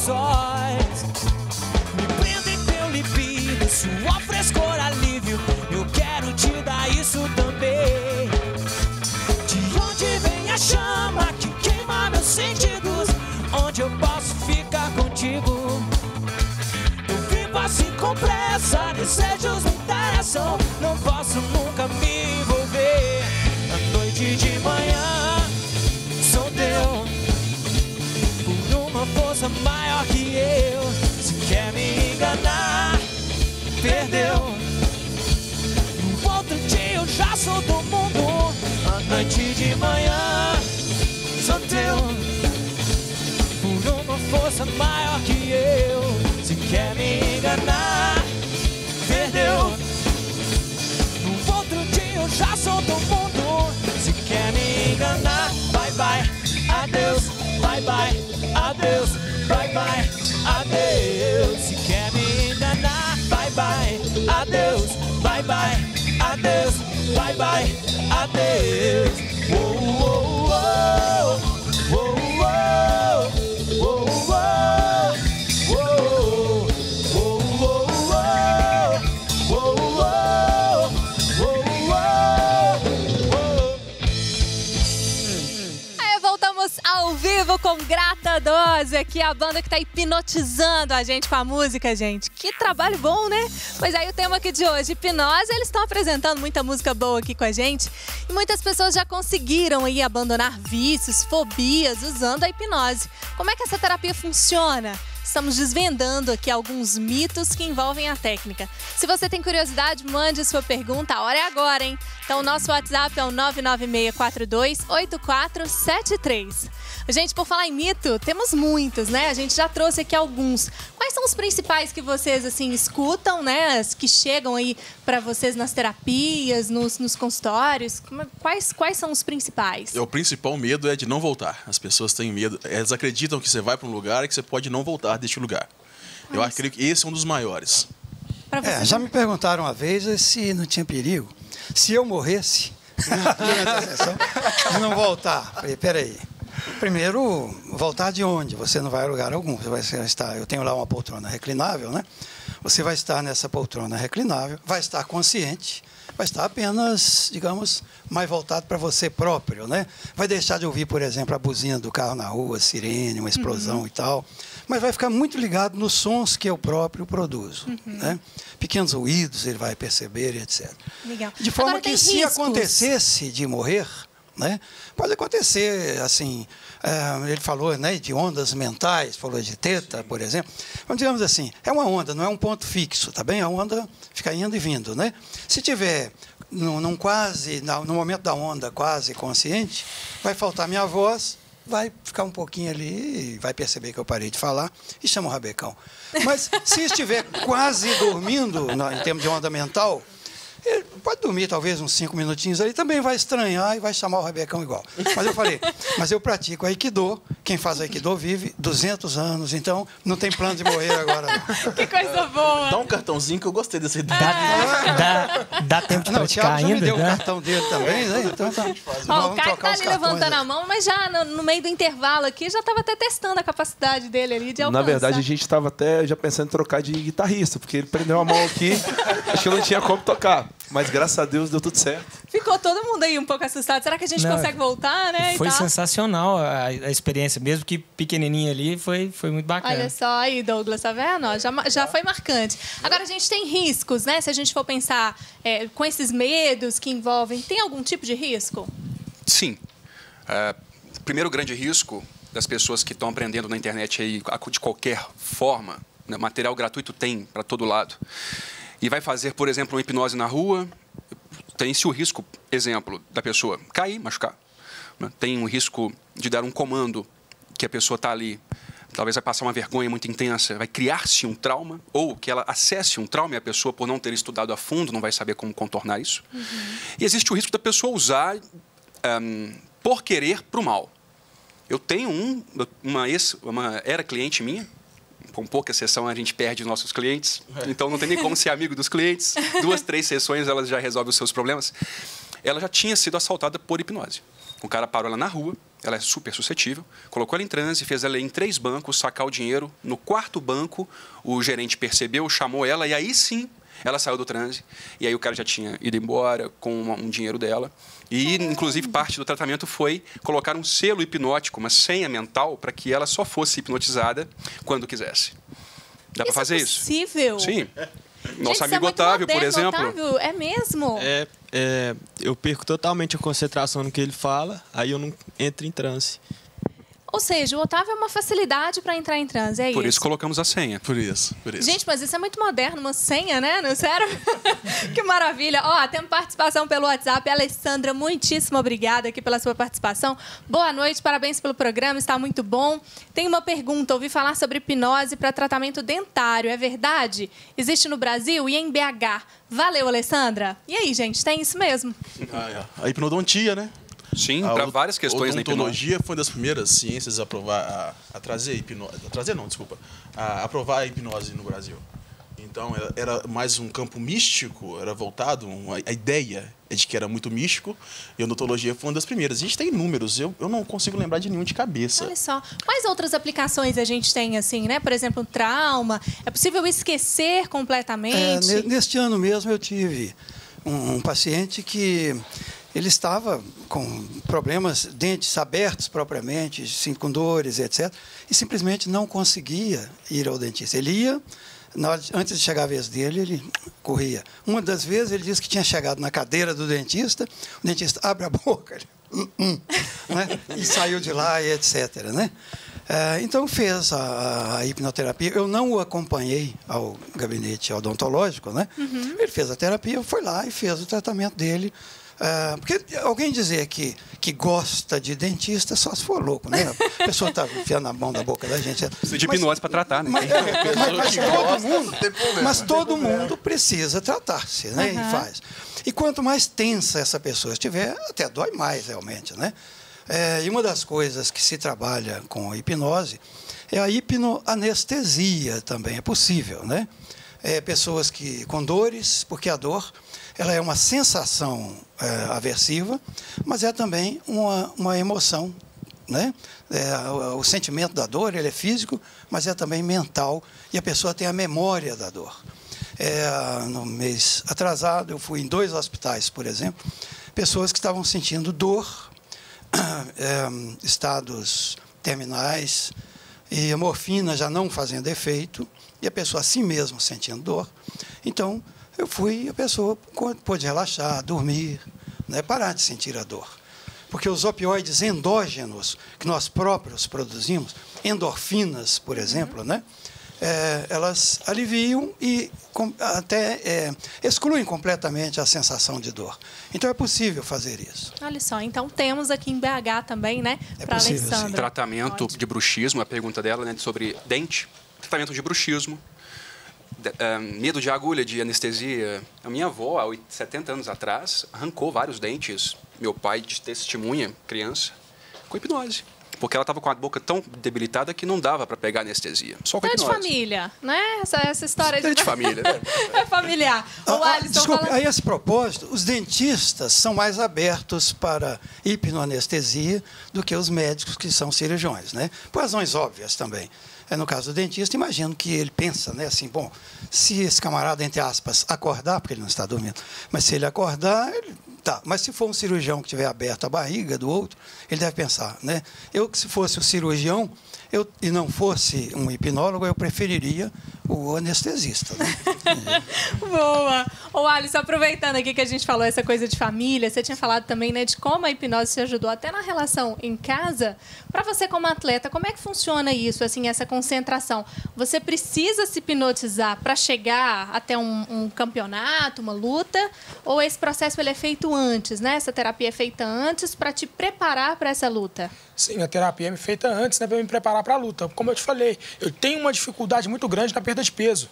sóis. Me prendem teu libido, sua frescor, alívio. Eu quero te dar isso também. De onde vem a chama que queima meus sentidos? Onde eu posso ficar contigo? Eu vivo assim com pressa, desejos me interessam. Não posso nunca me envolver. À noite de manhã sou teu, por uma força maior que eu. Se quer me enganar, perdeu. No outro dia eu já sou do mundo. À noite de manhã sou teu, por uma força maior que eu. Se quer me enganar, perdeu. No outro dia eu já sou do mundo. Se quer me enganar, bye bye, adeus, bye bye, adeus, bye bye, adeus. Se quer me enganar, bye bye, adeus, bye bye, adeus, bye bye, adeus. Oh, oh, oh, oh, oh, oh, ao vivo com Grata Dose, aqui a banda que tá hipnotizando a gente com a música, gente. Que trabalho bom, né? Pois aí o tema aqui de hoje, hipnose, eles estão apresentando muita música boa aqui com a gente. E muitas pessoas já conseguiram aí abandonar vícios, fobias, usando a hipnose. Como é que essa terapia funciona? Estamos desvendando aqui alguns mitos que envolvem a técnica. Se você tem curiosidade, mande sua pergunta, a hora é agora, hein? Então o nosso WhatsApp é o 996428473. Gente, por falar em mito, temos muitos, né? A gente já trouxe aqui alguns. Quais são os principais que vocês, assim, escutam, né? As que chegam aí para vocês nas terapias, nos consultórios? Quais são os principais? O principal medo é de não voltar. As pessoas têm medo. Elas acreditam que você vai para um lugar e que você pode não voltar deste lugar. Eu acredito que esse é um dos maiores. Já me perguntaram uma vez se não tinha perigo. Se eu morresse, não voltar. Falei, peraí. Primeiro, voltar de onde? Você não vai a lugar algum. Você vai estar. Eu tenho lá uma poltrona reclinável, né? Você vai estar nessa poltrona reclinável, vai estar consciente, vai estar apenas, digamos, mais voltado para você próprio, né? Vai deixar de ouvir, por exemplo, a buzina do carro na rua, sirene, uma explosão e tal, mas vai ficar muito ligado nos sons que eu próprio produzo, né? Pequenos ruídos ele vai perceber, etc. Legal. De forma Agora, que se acontecesse de morrer, né? Pode acontecer, assim, ele falou, né, de ondas mentais, falou de teta, por exemplo. Mas, digamos assim, é uma onda, não é um ponto fixo, tá bem? A onda fica indo e vindo, né? Se tiver no momento da onda quase consciente, vai faltar minha voz, vai ficar um pouquinho ali, vai perceber que eu parei de falar e chama o rabecão. Mas se estiver quase dormindo, em termos de onda mental, ele pode dormir talvez uns 5 minutinhos ali, também vai estranhar e vai chamar o rabecão igual. Mas eu falei, mas eu pratico Aikido, quem faz Aikido vive 200 anos, então não tem plano de morrer agora não. Que coisa boa! Dá um cartãozinho que eu gostei dessa ideia. Dá tempo de praticar ainda, ainda, me deu né? o cartão dele também, né? Então tá. Ó, o Caio tá ali levantando a mão, mas já no meio do intervalo aqui, já estava até testando a capacidade dele ali de alcançar. Na verdade, a gente estava até já pensando em trocar de guitarrista, porque ele prendeu a mão aqui, acho que não tinha como tocar. Mas graças a Deus deu tudo certo. Ficou todo mundo aí um pouco assustado. Será que a gente consegue voltar, né? Foi sensacional a experiência, mesmo que pequenininha ali, foi muito bacana. Olha só aí, Douglas, tá vendo? Já foi marcante. Agora, a gente tem riscos, né? Se a gente for pensar com esses medos que envolvem, tem algum tipo de risco? Sim. Primeiro grande risco das pessoas que estão aprendendo na internet aí, de qualquer forma, né? Material gratuito tem para todo lado. E vai fazer, por exemplo, uma hipnose na rua, tem-se o risco, exemplo, da pessoa cair, machucar. Tem um risco de dar um comando que a pessoa está ali, talvez vai passar uma vergonha muito intensa, vai criar-se um trauma, ou que ela acesse um trauma e a pessoa, por não ter estudado a fundo, não vai saber como contornar isso. E existe o risco da pessoa usar por querer para o mal. Eu tenho era cliente minha, com pouca sessão a gente perde os nossos clientes, então não tem nem como ser amigo dos clientes. 2, 3 sessões ela já resolve os seus problemas. Ela já tinha sido assaltada por hipnose. O cara parou ela na rua, ela é super suscetível, colocou ela em transe, fez ela ir em 3 bancos, sacar o dinheiro. No 4º banco, o gerente percebeu, chamou ela, e aí sim ela saiu do transe. E aí o cara já tinha ido embora com um dinheiro dela. E, inclusive, parte do tratamento foi colocar um selo hipnótico, uma senha mental, para que ela só fosse hipnotizada quando quisesse. Dá para fazer isso? É possível? Sim. Nosso Gente, amigo isso é muito Otávio, por moderno, exemplo. Otávio, é mesmo? Eu perco totalmente a concentração no que ele fala, aí eu não entro em transe. Ou seja, o Otávio é uma facilidade para entrar em transe, é isso? Por isso colocamos a senha. Por isso. Gente, mas isso é muito moderno, uma senha, né? No cérebro. Que maravilha. Ó, temos participação pelo WhatsApp. Alessandra, muitíssimo obrigada aqui pela sua participação. Boa noite, parabéns pelo programa, está muito bom. Tem uma pergunta, ouvi falar sobre hipnose para tratamento dentário, é verdade? Existe no Brasil e em BH. Valeu, Alessandra. E aí, gente, tem isso mesmo? A hipnodontia, né? Sim, para várias questões na hipnose. A odontologia foi uma das primeiras ciências a trazer hipnose. A aprovar a hipnose no Brasil. Então, era mais um campo místico, era voltado, a ideia é de que era muito místico, e a odontologia foi uma das primeiras. A gente tem números, eu não consigo lembrar de nenhum de cabeça. Olha só, quais outras aplicações a gente tem, assim, né? Por exemplo, trauma, é possível esquecer completamente? Neste ano mesmo eu tive um paciente que ele estava com problemas, dentes abertos propriamente, sim, com dores, etc. E simplesmente não conseguia ir ao dentista. Ele ia, antes de chegar a vez dele, ele corria. Uma das vezes ele disse que tinha chegado na cadeira do dentista, o dentista abre a boca, ele, né? E saiu de lá e etc. Né? Então fez a hipnoterapia. Eu não o acompanhei ao gabinete odontológico, né? Ele fez a terapia, foi lá e fez o tratamento dele. Porque alguém dizer que gosta de dentista só se for louco, né? A pessoa está enfiando a mão na boca da gente. Precisa de hipnose para tratar, né? Mas todo mundo precisa tratar-se, né? E faz. E quanto mais tensa essa pessoa estiver, até dói mais realmente, né? E uma das coisas que se trabalha com a hipnose é a hipnoanestesia também, é possível, né? Pessoas com dores, porque a dor ela é uma sensação aversiva, mas é também uma emoção, né? O sentimento da dor ele é físico, mas é também mental, e a pessoa tem a memória da dor. No mês atrasado, eu fui em 2 hospitais, por exemplo, pessoas que estavam sentindo dor, estados terminais, e a morfina já não fazendo efeito, e a pessoa assim mesmo sentindo dor. Então, eu fui e a pessoa pôde relaxar, dormir, né, parar de sentir a dor. Porque os opioides endógenos que nós próprios produzimos, endorfinas, por exemplo, né, elas aliviam e até excluem completamente a sensação de dor. Então é possível fazer isso. Olha só, então temos aqui em BH também, né, para Alessandra. Tratamento de bruxismo, a pergunta dela, né, sobre dente, tratamento de bruxismo. Medo de agulha, de anestesia. A minha avó, há 70 anos atrás, arrancou vários dentes. Meu pai de testemunha, criança, com hipnose. Porque ela estava com a boca tão debilitada que não dava para pegar anestesia. Só com hipnose. É de família, né? Essa história de família, né? É familiar. O Alisson desculpe, falando... a esse propósito, os dentistas são mais abertos para hipnoanestesia do que os médicos que são cirurgiões, né? Por razões óbvias também. No caso do dentista, imagino que ele pensa, né, assim, bom, se esse camarada, entre aspas, acordar, porque ele não está dormindo, mas se ele acordar, tá. Mas se for um cirurgião que tiver aberto a barriga do outro, ele deve pensar, né? Se fosse o cirurgião e não fosse um hipnólogo, eu preferiria o anestesista. Né? Boa! Ô, Alisson, aproveitando aqui que a gente falou essa coisa de família, você tinha falado também, né, de como a hipnose te ajudou até na relação em casa. Para você como atleta, como é que funciona isso, assim, essa concentração? Você precisa se hipnotizar para chegar até um campeonato, uma luta? Ou esse processo ele é feito antes, né? Essa terapia é feita antes para te preparar para essa luta? Sim, a terapia é feita antes, né, para me preparar para a luta. Como eu te falei, eu tenho uma dificuldade muito grande na perda de peso,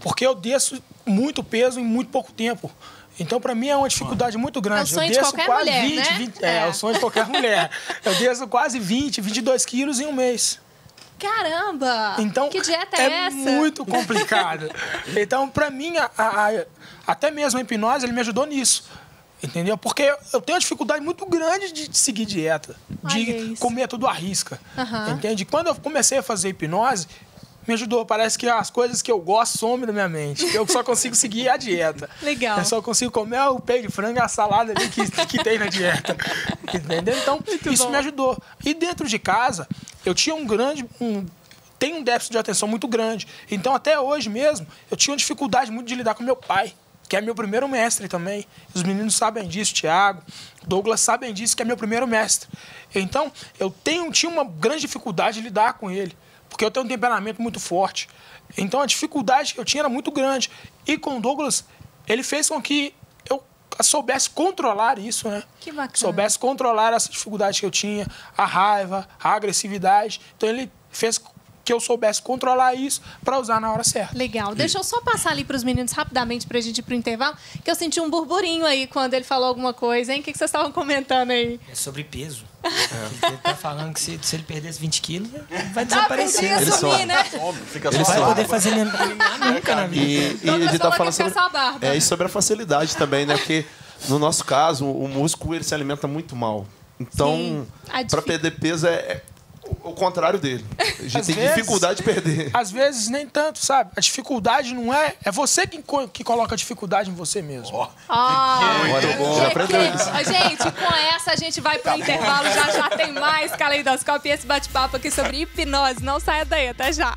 porque eu desço muito peso em muito pouco tempo. Então, para mim, é uma dificuldade muito grande. É o sonho de qualquer mulher, 20, né? 20, é o sonho de qualquer mulher. Eu desço quase 20, 22 quilos em um mês. Caramba! Então, que dieta é essa? É muito complicado. Então, para mim, até mesmo a hipnose, ele me ajudou nisso. Entendeu? Porque eu tenho uma dificuldade muito grande de seguir dieta, de comer tudo à risca. Entende? Quando eu comecei a fazer hipnose, me ajudou. Parece que as coisas que eu gosto somem da minha mente. Eu só consigo seguir a dieta. Legal. Eu só consigo comer o peito de frango e a salada ali que tem na dieta. Entendeu? Então, isso me ajudou. E dentro de casa, eu tinha tenho um déficit de atenção muito grande. Então, até hoje mesmo, eu tinha uma dificuldade muito de lidar com meu pai, que é meu primeiro mestre também. Os meninos sabem disso, Thiago, Douglas sabem disso, que é meu primeiro mestre. Então, eu tinha uma grande dificuldade de lidar com ele, porque eu tenho um temperamento muito forte. Então, a dificuldade que eu tinha era muito grande. E com o Douglas, ele fez com que eu soubesse controlar isso, né? Que bacana. Soubesse controlar essa dificuldade que eu tinha, a raiva, a agressividade. Então, ele fez que eu soubesse controlar isso para usar na hora certa. Legal. Deixa eu só passar ali para os meninos rapidamente para a gente ir para o intervalo, que eu senti um burburinho aí quando ele falou alguma coisa, hein? O que vocês estavam comentando aí? É sobre peso. Ele tá falando que se ele perdesse 20 quilos, vai desaparecer. Ele some, né? Fica Ele vai poder fazer nunca na vida. E ele tá falando sobre a barba. e sobre a facilidade também, né? Porque no nosso caso, o músculo ele se alimenta muito mal. Então, para perder peso é o contrário dele. A gente tem dificuldade de perder. Às vezes, nem tanto, sabe? A dificuldade não é... É você que coloca a dificuldade em você mesmo. Muito bom. Já aprendeu isso. Gente, com essa a gente vai pro intervalo. Já tem mais Caleidoscópio e esse bate-papo aqui sobre hipnose. Não saia daí, até já.